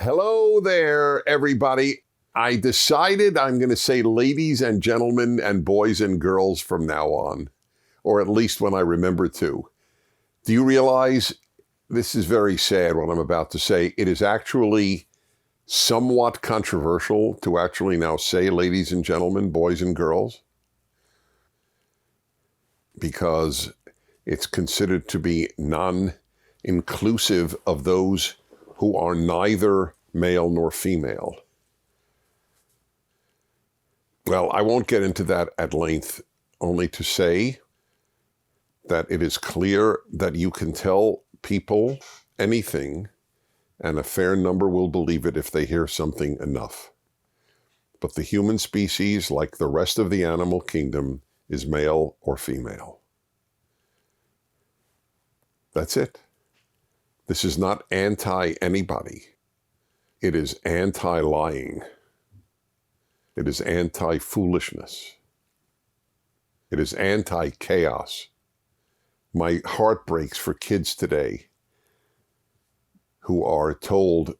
Hello there, everybody. I decided I'm going to say ladies and gentlemen and boys and girls from now on, or at least when I remember to. Do you realize this is very sad what I'm about to say? It is actually somewhat controversial to actually now say ladies and gentlemen, boys and girls, because it's considered to be non-inclusive of those who are neither male nor female. Well, I won't get into that at length, only to say that it is clear that you can tell people anything, and a fair number will believe it if they hear something enough. But the human species, like the rest of the animal kingdom, is male or female. That's it. This is not anti-anybody. It is anti-lying. It is anti-foolishness. It is anti-chaos. My heart breaks for kids today who are told,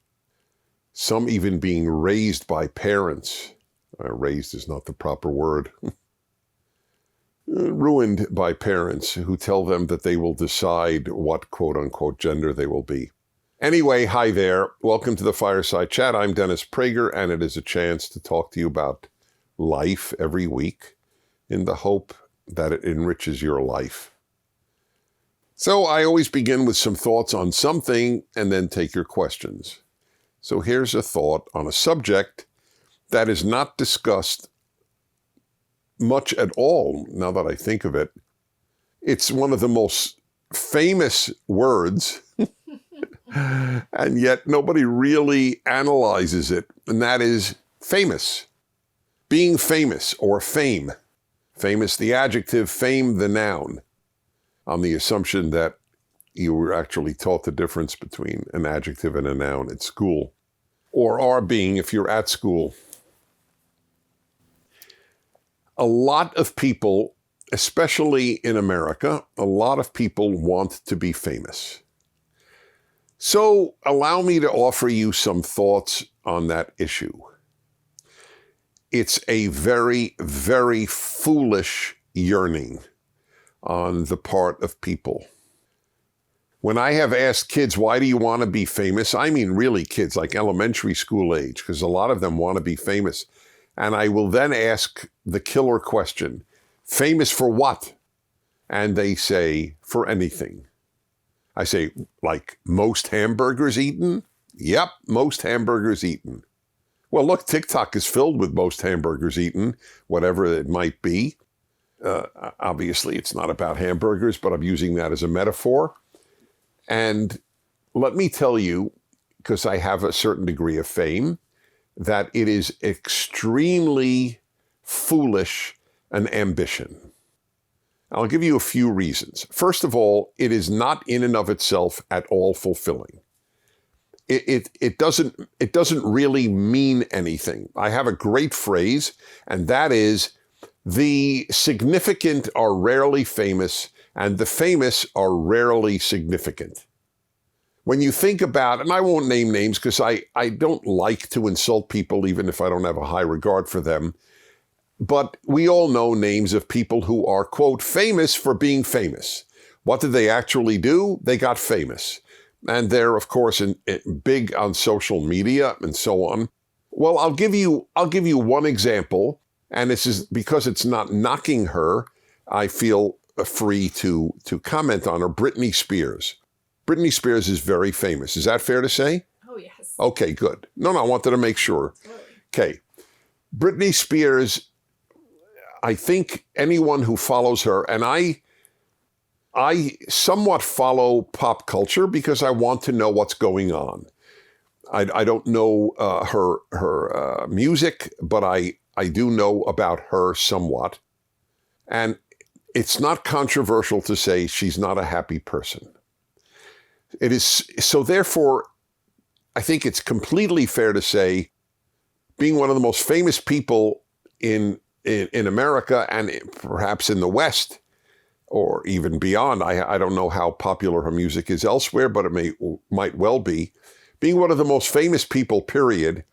some even being raised by parents, raised is not the proper word, ruined by parents who tell them that they will decide what quote-unquote gender they will be. Anyway, hi there. Welcome to the Fireside Chat. I'm Dennis Prager, and it is a chance to talk to you about life every week in the hope that it enriches your life. So I always begin with some thoughts on something and then take your questions. So here's a thought on a subject that is not discussed much at all, now that I think of it. It's one of the most famous words, and yet nobody really analyzes it, and that is famous. Being famous, or fame. Famous, the adjective, fame, the noun. On the assumption that you were actually taught the difference between an adjective and a noun at school, or are being if you're at school. A lot of people, especially in America, a lot of people want to be famous. So allow me to offer you some thoughts on that issue. It's a very, very foolish yearning on the part of people. When I have asked kids, why do you want to be famous? I mean really kids, like elementary school age, because a lot of them want to be famous. And I will then ask the killer question, famous for what? And they say, for anything. I say, like most hamburgers eaten? Yep, most hamburgers eaten. Well, look, TikTok is filled with most hamburgers eaten, whatever it might be. Obviously, it's not about hamburgers, but I'm using that as a metaphor. And let me tell you, because I have a certain degree of fame, that it is extremely foolish an ambition. I'll give you a few reasons. First of all, it is not in and of itself at all fulfilling. It doesn't really mean anything. I have a great phrase, and that is, the significant are rarely famous, and the famous are rarely significant. When you think about, and I won't name names because I don't like to insult people even if I don't have a high regard for them, but we all know names of people who are, quote, famous for being famous. What did they actually do? They got famous. And they're, of course, big on social media and so on. Well, I'll give you one example, and this is because it's not knocking her, I feel free to comment on her, Britney Spears. Britney Spears is very famous. Is that fair to say? Oh, yes. Okay, good. No, I wanted to make sure. Okay. Britney Spears, I think anyone who follows her, and I somewhat follow pop culture because I want to know what's going on. I don't know her music, but I do know about her somewhat. And it's not controversial to say she's not a happy person. It is, so therefore, I think it's completely fair to say, being one of the most famous people in America and perhaps in the West, or even beyond, I don't know how popular her music is elsewhere, but it might well be. being one of the most famous people, period,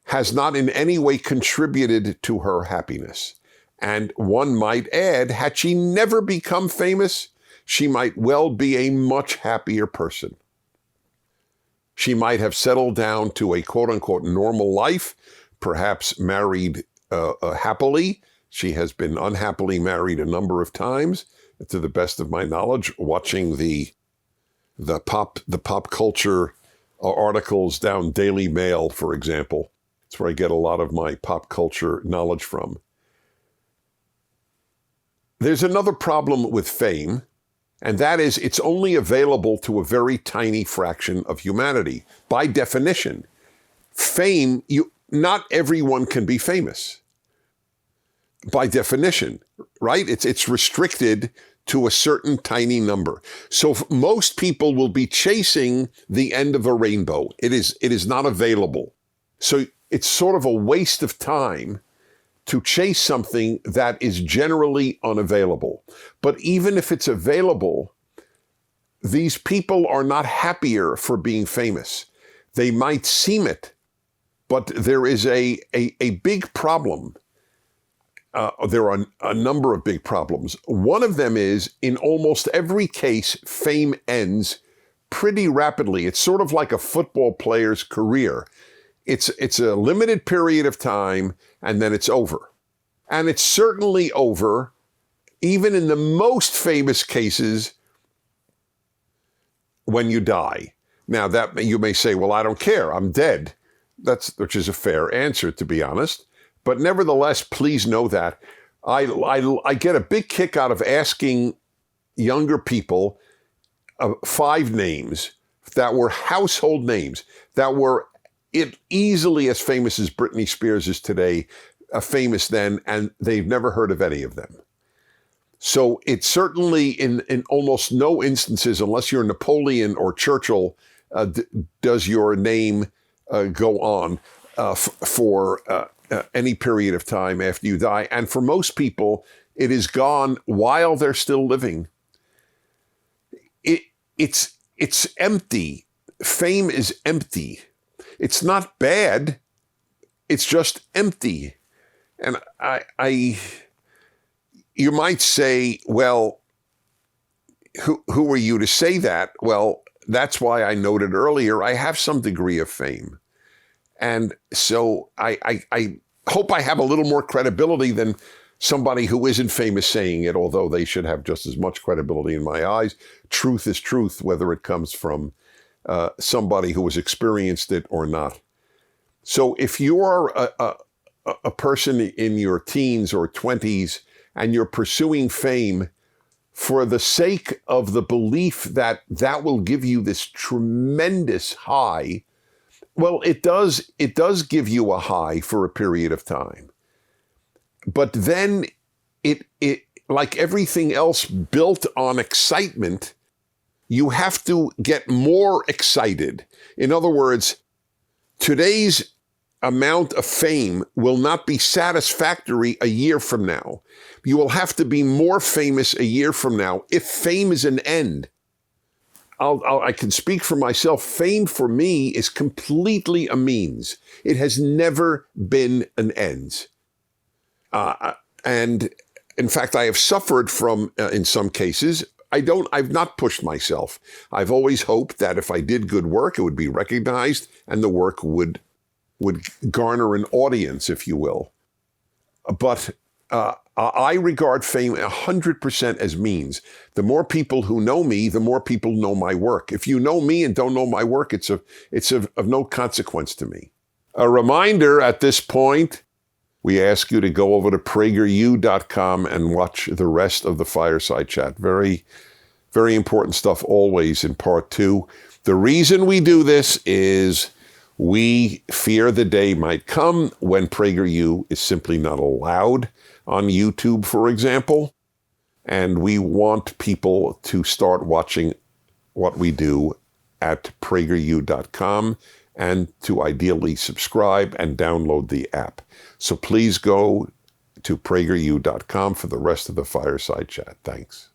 has not in any way contributed to her happiness. And one might add, had she never become famous, she might well be a much happier person. She might have settled down to a quote-unquote normal life, perhaps married happily. She has been unhappily married a number of times, to the best of my knowledge, watching the pop culture articles down Daily Mail, for example. That's where I get a lot of my pop culture knowledge from. There's another problem with fame, and that is it's only available to a very tiny fraction of humanity. By definition, fame, not everyone can be famous. By definition, right? It's restricted to a certain tiny number. So most people will be chasing the end of a rainbow. It is not available. So it's sort of a waste of time to chase something that is generally unavailable. But even if it's available, these people are not happier for being famous. They might seem it, but there is a big problem. There are a number of big problems. One of them is, in almost every case, fame ends pretty rapidly. It's sort of like a football player's career. It's a limited period of time, and then it's over. And it's certainly over, even in the most famous cases, when you die. Now, that you may say, well, I don't care, I'm dead. Which is a fair answer, to be honest. But nevertheless, please know that I get a big kick out of asking younger people 5 names that were household names, that were easily as famous as Britney Spears is today, famous then, and they've never heard of any of them. So it's certainly in almost no instances, unless you're Napoleon or Churchill, does your name go on for any period of time after you die. And for most people, it is gone while they're still living. It's empty. Fame is empty. It's not bad. It's just empty. And you might say, well, who are you to say that? Well, that's why I noted earlier, I have some degree of fame. And so I hope I have a little more credibility than somebody who isn't famous saying it, although they should have just as much credibility in my eyes. Truth is truth, whether it comes from somebody who has experienced it or not. So if you are a person in your teens or 20s and you're pursuing fame for the sake of the belief that that will give you this tremendous high, well, it does give you a high for a period of time. But then it like everything else built on excitement, you have to get more excited. In other words, today's amount of fame will not be satisfactory a year from now. You will have to be more famous a year from now if fame is an end. I can speak for myself. Fame for me is completely a means. It has never been an end. And in fact, I have suffered from, in some cases, I've not pushed myself. I've always hoped that if I did good work, it would be recognized and the work would garner an audience, if you will. But I regard fame 100% as means. The more people who know me, the more people know my work. If you know me and don't know my work, it's of no consequence to me. A reminder at this point, we ask you to go over to PragerU.com and watch the rest of the Fireside Chat. Very, very important stuff always in part 2. The reason we do this is we fear the day might come when PragerU is simply not allowed on YouTube, for example, and we want people to start watching what we do at PragerU.com and to ideally subscribe and download the app. So please go to PragerU.com for the rest of the Fireside Chat. Thanks.